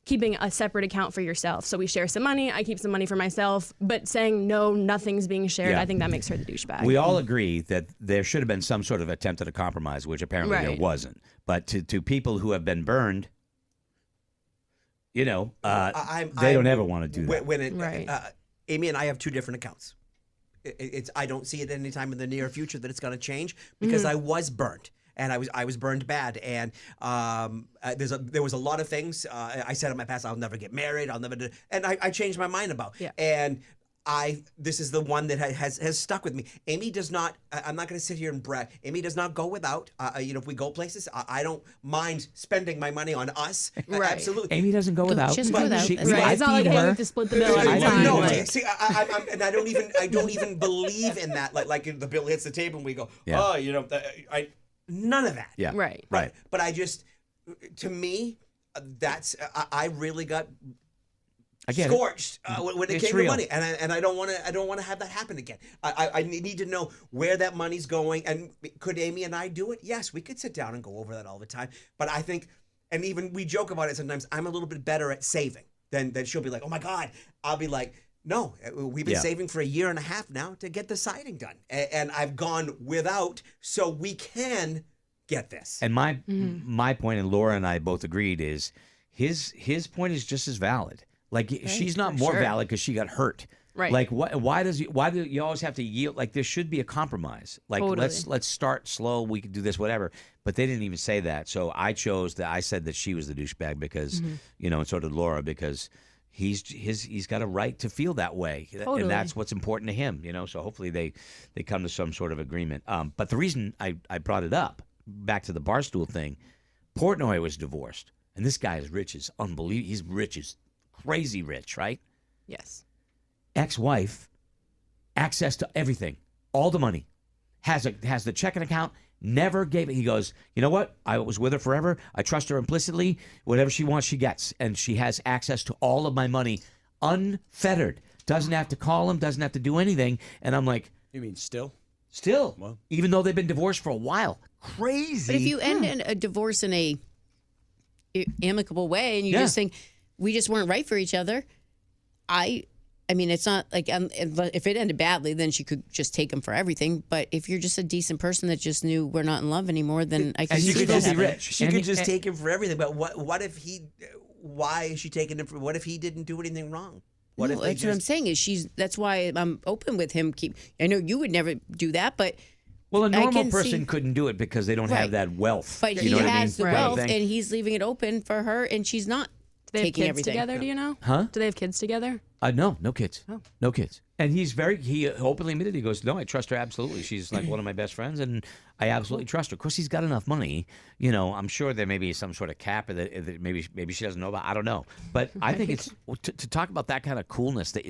Speaker 5: keeping a separate account for yourself. So we share some money, I keep some money for myself, but saying no, nothing's being shared,
Speaker 2: Yeah.
Speaker 5: I think that makes her the douchebag.
Speaker 2: We all agree that there should have been some sort of attempt at a compromise, which apparently there
Speaker 5: Right.
Speaker 2: wasn't. But to people who have been burned, they don't ever want to do that.
Speaker 5: Right.
Speaker 4: Amy and I have two different accounts. I don't see it anytime in the near future that it's going to change because I was burnt. And I was burned bad, and there was a lot of things I said in my past. I'll never get married. I'll never do, and I changed my mind about.
Speaker 5: Yeah.
Speaker 4: And this is the one that has stuck with me. Amy does not. I'm not going to sit here and brag. Amy does not go without. If we go places, I don't mind spending my money on us.
Speaker 5: Right.
Speaker 4: Absolutely.
Speaker 2: Amy doesn't go without.
Speaker 3: She doesn't go without. That's
Speaker 5: Right.
Speaker 2: I
Speaker 5: It's not like,
Speaker 2: feed
Speaker 5: hey, we
Speaker 2: her.
Speaker 5: have to split the bill every
Speaker 2: I
Speaker 5: time.
Speaker 2: know.
Speaker 4: No,
Speaker 5: Like,
Speaker 4: see, and I don't even believe in that. Like the bill hits the table and we go,
Speaker 2: Yeah.
Speaker 4: none of that.
Speaker 2: Yeah.
Speaker 5: Right.
Speaker 2: Right.
Speaker 4: But I just, to me, that's I really got
Speaker 2: I get it.
Speaker 4: scorched when it
Speaker 2: It's
Speaker 4: came
Speaker 2: real.
Speaker 4: to money, and I don't want to have that happen again. I need to know where that money's going, and could Amy and I do it? Yes, we could sit down and go over that all the time. But I think, and even we joke about it sometimes. I'm a little bit better at saving then she'll be like, oh my God. I'll be like, no, we've been saving for a year and a half now to get the siding done. And I've gone without so we can get this.
Speaker 2: And my point, and Laura and I both agreed, is his point is just as valid. Like she's not more valid because she got hurt.
Speaker 5: Right.
Speaker 2: Like why do you always have to yield? Like there should be a compromise. Like let's start slow. We could do this, whatever. But they didn't even say that. So I said that she was the douchebag because and so did Laura, because he's got a right to feel that way, and that's what's important to him. So hopefully they come to some sort of agreement. But the reason I brought it up, back to the Barstool thing, Portnoy was divorced, and this guy is rich as unbelievable. He's rich as crazy rich, right?
Speaker 5: Yes.
Speaker 2: Ex-wife, access to everything, all the money, has the checking account, never gave it. He goes, you know what? I was with her forever. I trust her implicitly. Whatever she wants, she gets. And she has access to all of my money, unfettered. Doesn't have to call him, doesn't have to do anything. And I'm like...
Speaker 6: You mean still?
Speaker 2: Still.
Speaker 6: Well,
Speaker 2: even though they've been divorced for a while. Crazy.
Speaker 3: But if you end a divorce in a amicable way and you just think, we just weren't right for each other, I mean, it's not like if it ended badly, then she could just take him for everything. But if you're just a decent person that just knew we're not in love anymore, then I can
Speaker 2: And
Speaker 3: see
Speaker 2: you could
Speaker 3: that
Speaker 2: just be
Speaker 3: happening.
Speaker 2: rich.
Speaker 4: She could just take him for everything. But what if he? Why is she taking him for? What if he didn't do anything wrong? What
Speaker 3: No,
Speaker 4: if they
Speaker 3: that's what I'm
Speaker 4: just-
Speaker 3: saying. That's why I'm open with him. I know you would never do that, but
Speaker 2: Well, a
Speaker 3: I
Speaker 2: normal
Speaker 3: can
Speaker 2: person
Speaker 3: see-
Speaker 2: couldn't do it because they don't have
Speaker 3: Right.
Speaker 2: that wealth.
Speaker 3: But
Speaker 2: you
Speaker 3: he
Speaker 2: know what I mean?
Speaker 3: has the
Speaker 2: Kind of
Speaker 3: wealth,
Speaker 2: thing.
Speaker 3: and he's leaving it open for her, and she's not
Speaker 5: Do they have
Speaker 3: taking
Speaker 5: kids
Speaker 3: everything.
Speaker 5: together? Do you know?
Speaker 2: Huh?
Speaker 5: Do they have kids together?
Speaker 2: No kids.
Speaker 5: Oh.
Speaker 2: No kids. And he openly admitted, he goes, no, I trust her absolutely. She's like one of my best friends, and I absolutely trust her. Of course, he's got enough money. I'm sure there may be some sort of cap that maybe she doesn't know about. I don't know. But I think it's to talk about that kind of coolness, that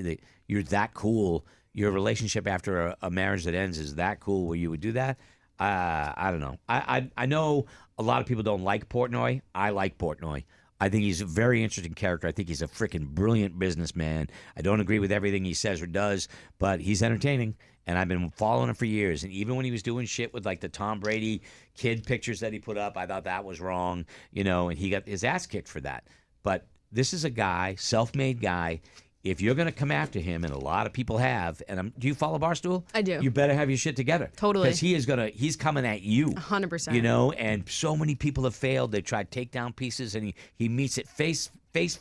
Speaker 2: you're that cool. Your relationship after a marriage that ends is that cool where you would do that. I don't know. I know a lot of people don't like Portnoy. I like Portnoy. I think he's a very interesting character. I think he's a freaking brilliant businessman. I don't agree with everything he says or does, but he's entertaining. And I've been following him for years. And even when he was doing shit with like the Tom Brady kid pictures that he put up, I thought that was wrong, and he got his ass kicked for that. But this is a guy, self-made guy. If you're going to come after him, and a lot of people have, and do you follow Barstool?
Speaker 5: I do.
Speaker 2: You better have your shit together.
Speaker 5: Totally.
Speaker 2: Because he's coming at you.
Speaker 5: 100%.
Speaker 2: And so many people have failed. They tried takedown pieces, and he meets it face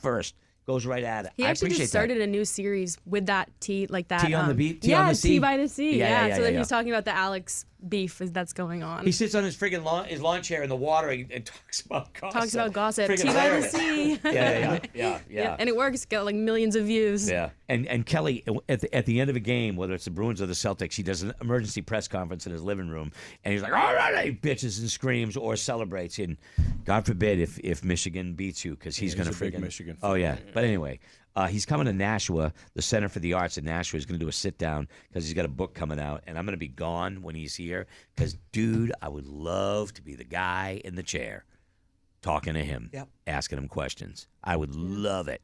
Speaker 2: first, goes right at it.
Speaker 5: He
Speaker 2: I
Speaker 5: actually
Speaker 2: appreciate
Speaker 5: just started a new series with that tea, like that.
Speaker 2: Tea on the beat? Tea
Speaker 5: yeah,
Speaker 2: on the sea?
Speaker 5: tea by the sea.
Speaker 2: Yeah,
Speaker 5: So that
Speaker 2: yeah.
Speaker 5: he's talking about the Alex beef that's going on.
Speaker 2: He sits on his friggin' lawn chair in the water and talks about gossip.
Speaker 5: Talks about gossip.
Speaker 2: Friggin'
Speaker 5: Tea by the
Speaker 2: hilarious.
Speaker 5: sea.
Speaker 2: Yeah.
Speaker 5: And it works. Got like millions of views.
Speaker 2: Yeah, and Kelly at the end of a game, whether it's the Bruins or the Celtics, he does an emergency press conference in his living room, and he's like, "All right," he bitches and screams or celebrates. And God forbid if Michigan beats you, because he's going to
Speaker 6: a big
Speaker 2: friggin'
Speaker 6: Michigan
Speaker 2: Oh
Speaker 6: fan.
Speaker 2: yeah, but anyway. He's coming to Nashua, the Center for the Arts in Nashua. He's going to do a sit-down because he's got a book coming out, and I'm going to be gone when he's here because, dude, I would love to be the guy in the chair talking to him, asking him questions. I would love it,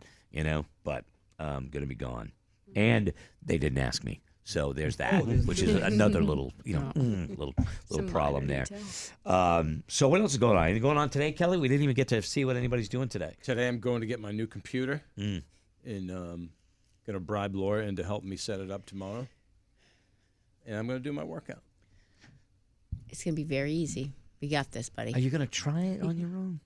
Speaker 2: but I'm going to be gone. And they didn't ask me. So there's that, which is another little, little problem there. So what else is going on? Anything going on today, Kelly? We didn't even get to see what anybody's doing today.
Speaker 6: Today I'm going to get my new computer. And going to bribe Laura into helping me set it up tomorrow. And I'm going to do my workout.
Speaker 3: It's going to be very easy. We got this, buddy.
Speaker 2: Are you going to try it on your own?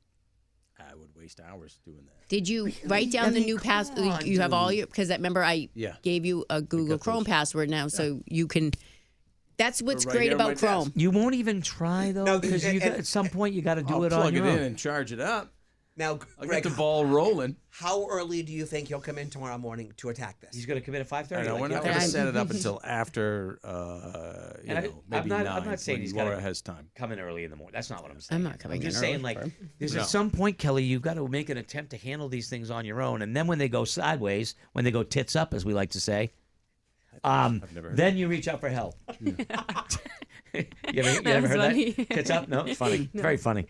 Speaker 6: I would waste hours doing that.
Speaker 3: Did you write down the new password? You have all your, because I remember I gave you a Google Chrome password now, so you can. That's what's
Speaker 6: Right
Speaker 3: great
Speaker 6: here on my
Speaker 3: about Chrome.
Speaker 6: desk.
Speaker 2: You won't even try though, because at some point you got to do
Speaker 6: I'll
Speaker 2: it
Speaker 6: plug
Speaker 2: on your
Speaker 6: it in
Speaker 2: own.
Speaker 6: and charge it up.
Speaker 4: Now,
Speaker 6: I'll
Speaker 4: Greg,
Speaker 6: get the ball rolling.
Speaker 4: how early do you think he'll come in tomorrow morning to attack this?
Speaker 2: He's going to come in at 5:30.
Speaker 6: No, we're not going to set it up until after, maybe 9.
Speaker 2: I'm not saying
Speaker 6: when
Speaker 2: he's
Speaker 6: Laura
Speaker 2: gotta
Speaker 6: has time.
Speaker 2: come in early in the morning. That's not what I'm saying.
Speaker 3: I'm not coming
Speaker 2: I'm just
Speaker 3: in
Speaker 2: saying,
Speaker 3: early
Speaker 2: like,
Speaker 3: for him.
Speaker 2: there's
Speaker 6: No.
Speaker 2: at some point, Kelly, you've got to make an attempt to handle these things on your own, and then when they go sideways, when they go tits up, as we like to say,
Speaker 6: never heard
Speaker 2: then you reach out for help. you ever heard
Speaker 5: funny.
Speaker 2: that? Tits up? No, it's funny. It's very funny.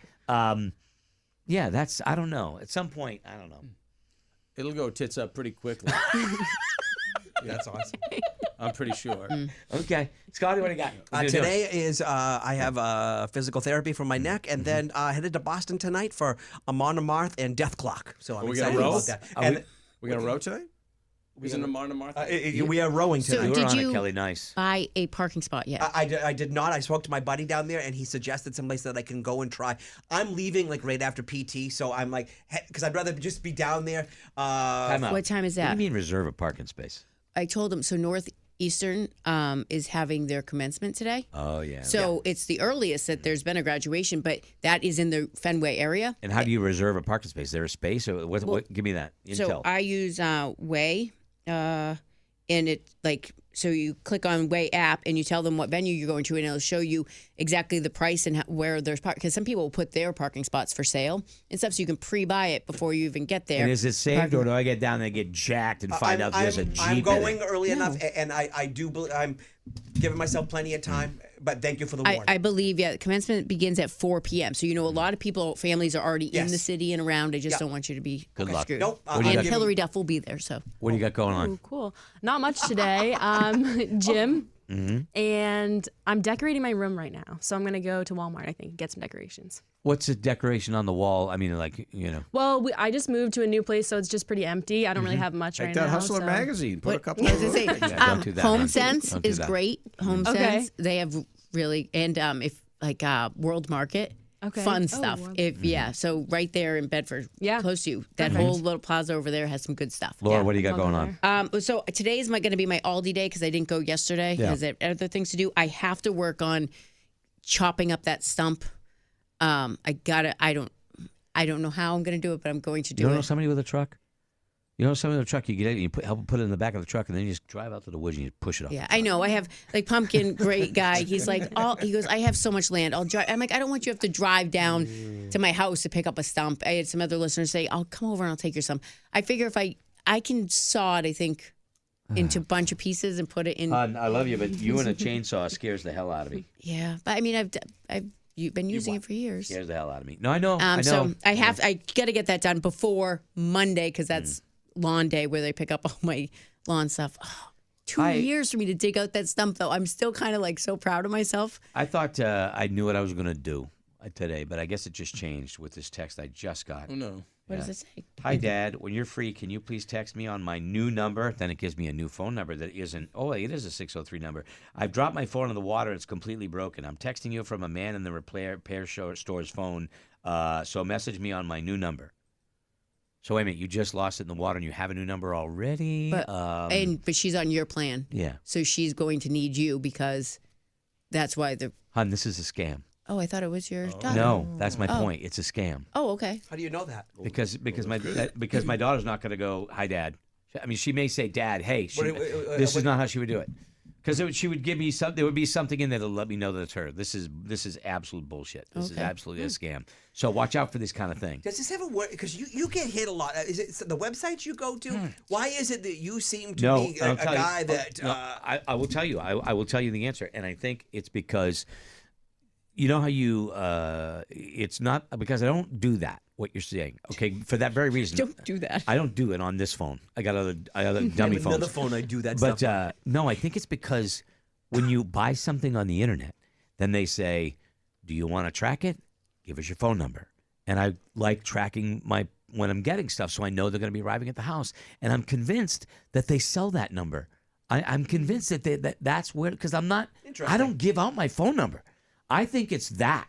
Speaker 2: Yeah, I don't know. At some point, I don't know.
Speaker 6: It'll go tits up pretty quickly.
Speaker 4: That's awesome.
Speaker 6: I'm pretty sure.
Speaker 2: Okay. Scotty, what do you got? What are you doing?
Speaker 4: Today is I have physical therapy for my neck, and then headed to Boston tonight for a Monomarth and Death Clock. So I'm
Speaker 6: we
Speaker 4: excited
Speaker 6: gonna row?
Speaker 4: about that.
Speaker 2: Are
Speaker 4: And
Speaker 2: we-
Speaker 6: We gonna row tonight? Isn't it Martin Martha?
Speaker 4: We are rowing
Speaker 3: So
Speaker 4: tonight.
Speaker 2: You were
Speaker 3: did
Speaker 2: on
Speaker 3: you
Speaker 2: it, Kelly. Nice.
Speaker 3: buy a parking spot yet?
Speaker 4: I did not. I spoke to my buddy down there, and he suggested someplace that I can go and try. I'm leaving like right after PT, so I'm like, because I'd rather just be down there.
Speaker 2: Time out.
Speaker 3: What time is
Speaker 2: What do
Speaker 3: that?
Speaker 2: you mean reserve a parking space?
Speaker 3: I told him, so Northeastern is having their commencement today.
Speaker 2: Oh, yeah.
Speaker 3: So it's the earliest that there's been a graduation, but that is in the Fenway area.
Speaker 2: And how do you reserve a parking space? Is there a space? Or what? Give me that intel.
Speaker 3: So I use Way, and it so you click on Way app and you tell them what venue you're going to, and it'll show you exactly the price and where there's park. Because some people will put their parking spots for sale and stuff, so you can pre-buy it before you even get there.
Speaker 2: and is it saved, or do I get down there and get jacked and find out there's a Jeep?
Speaker 4: I'm
Speaker 2: in
Speaker 4: going
Speaker 2: it?
Speaker 4: early enough, and I do believe I'm giving myself plenty of time. But thank you for the warning.
Speaker 3: I believe, commencement begins at 4 p.m. So, a lot of people, families are already in
Speaker 4: Yes.
Speaker 3: the city and around. I just
Speaker 4: Yeah.
Speaker 3: don't want you to be
Speaker 2: Good luck.
Speaker 3: screwed.
Speaker 4: Nope,
Speaker 2: What do you
Speaker 3: And
Speaker 2: got?
Speaker 3: Hillary Duff will be there, so.
Speaker 2: What do you got going on?
Speaker 5: Ooh, cool. Not much today. Gym. And I'm decorating my room right now. So I'm going to go to Walmart, I think, and get some decorations.
Speaker 2: What's the decoration on the wall? I mean,
Speaker 5: Well, I just moved to a new place, so it's just pretty empty. I don't really have much
Speaker 6: Take
Speaker 5: right
Speaker 6: that
Speaker 5: now.
Speaker 6: Hustler
Speaker 5: so.
Speaker 6: magazine. Put a
Speaker 3: What
Speaker 6: couple
Speaker 3: was
Speaker 6: of
Speaker 3: I say?
Speaker 2: Yeah, don't do that.
Speaker 3: Home
Speaker 2: Don't
Speaker 3: Sense
Speaker 2: do
Speaker 3: is
Speaker 2: that.
Speaker 3: great. Home
Speaker 5: Okay.
Speaker 3: Sense, they have really, and if World Market,
Speaker 5: Okay.
Speaker 3: fun
Speaker 5: Oh,
Speaker 3: stuff.
Speaker 5: World-
Speaker 3: So right there in Bedford,
Speaker 5: Yeah.
Speaker 3: close to you, that whole little plaza over there has some good stuff.
Speaker 2: Laura,
Speaker 3: Yeah.
Speaker 2: what do you got
Speaker 5: I'll go
Speaker 2: going on?
Speaker 5: there.
Speaker 3: So today is going to be my Aldi day because I didn't go yesterday because I have other things to do. I have to work on chopping up that stump. I don't know how I'm going to do it, but I'm going to do
Speaker 2: You don't know
Speaker 3: it.
Speaker 2: somebody with a truck? You know somebody with a truck, you get it, and you help them put it in the back of the truck, and then you just drive out to the woods and you push it off.
Speaker 3: Yeah, I know. I have Pumpkin, great guy. He's like, he goes, I have so much land. I'll drive. I'm like, I don't want you to have to drive down to my house to pick up a stump. I had some other listeners say, I'll come over and I'll take your stump. I figure if I can saw it, I think, into a bunch of pieces and put it in.
Speaker 2: I love you, but you and a chainsaw scares the hell out of me.
Speaker 3: Yeah, but I mean, I've been using it for years.
Speaker 2: Scares the hell out of me. No, I know. I know.
Speaker 3: So I got to get that done before Monday because that's lawn day where they pick up all my lawn stuff. Oh, 2 years for me to dig out that stump, though. I'm still kind of so proud of myself.
Speaker 2: I thought I knew what I was going to do today, but I guess it just changed with this text I just got.
Speaker 6: Oh, no.
Speaker 3: What does it say?
Speaker 2: Hi, Dad. When you're free, can you please text me on my new number? Then it gives me a new phone number that isn't. Oh, it is a 603 number. I've dropped my phone in the water. It's completely broken. I'm texting you from a man in the repair store's phone. So message me on my new number. So wait a minute. You just lost it in the water and you have a new number already?
Speaker 3: But she's on your plan.
Speaker 2: Yeah.
Speaker 3: So she's going to need you because that's why the.
Speaker 2: Hon, this is a scam.
Speaker 3: Oh, I thought it was your daughter.
Speaker 2: No, that's my point. It's a scam.
Speaker 3: Oh, okay.
Speaker 4: How do you know that?
Speaker 2: Because my daughter's not going to go, hi, Dad. I mean, she may say, Dad, hey, this is not how she would do it. Because she would give me something. There would be something in there to let me know that it's her. This is absolute bullshit. This is absolutely a scam. So watch out for this kind of thing.
Speaker 4: Does this ever work? Because you get hit a lot. Is it the websites you go to? Why is it that you seem to be a guy that?
Speaker 2: I will tell you. I will tell you the answer, and I think it's because. You know how you? It's not because I don't do that. What you're saying, okay? For that very reason,
Speaker 3: Don't do that.
Speaker 2: I don't do it on this phone. I got other dummy phones.
Speaker 4: Another phone, I do that
Speaker 2: But
Speaker 4: stuff.
Speaker 2: no, I think it's because when you buy something on the internet, then they say, "Do you want to track it? Give us your phone number." And I like tracking when I'm getting stuff, so I know they're going to be arriving at the house, and I'm convinced that they sell that number. I'm convinced that that's where because I don't give out my phone number. I think it's that,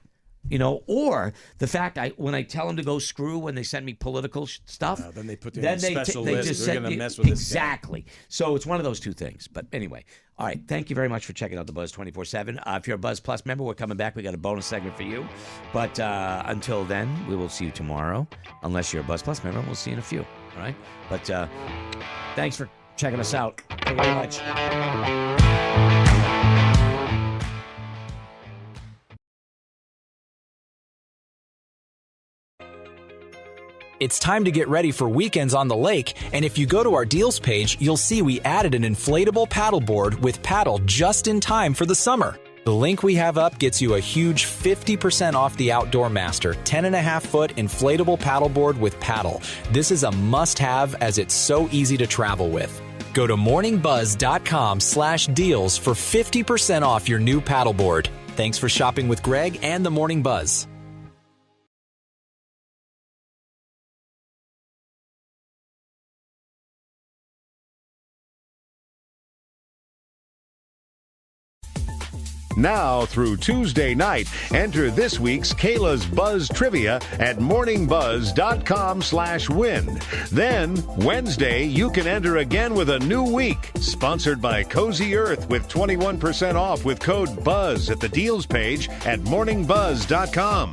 Speaker 2: or the fact when I tell them to go screw when they send me political stuff.
Speaker 6: Then they put you on a special list.
Speaker 2: Just
Speaker 6: We're
Speaker 2: send
Speaker 6: going to
Speaker 2: me
Speaker 6: mess with this guy.
Speaker 2: exactly. So it's one of those two things. But anyway, all right. Thank you very much for checking out the Buzz 24/7. If you're a Buzz Plus member, we're coming back. We got a bonus segment for you. But until then, we will see you tomorrow. Unless you're a Buzz Plus member, we'll see you in a few. All right. But thanks for checking us out. Thank you very much.
Speaker 10: It's time to get ready for weekends on the lake, and if you go to our deals page, you'll see we added an inflatable paddleboard with paddle just in time for the summer. The link we have up gets you a huge 50% off the Outdoor Master 10.5-foot inflatable paddleboard with paddle. This is a must-have as it's so easy to travel with. Go to morningbuzz.com/deals for 50% off your new paddleboard. Thanks for shopping with Greg and the Morning Buzz.
Speaker 11: Now through Tuesday night, enter this week's Kayla's Buzz Trivia at morningbuzz.com/win. Then, Wednesday, you can enter again with a new week. Sponsored by Cozy Earth with 21% off with code BUZZ at the deals page at morningbuzz.com.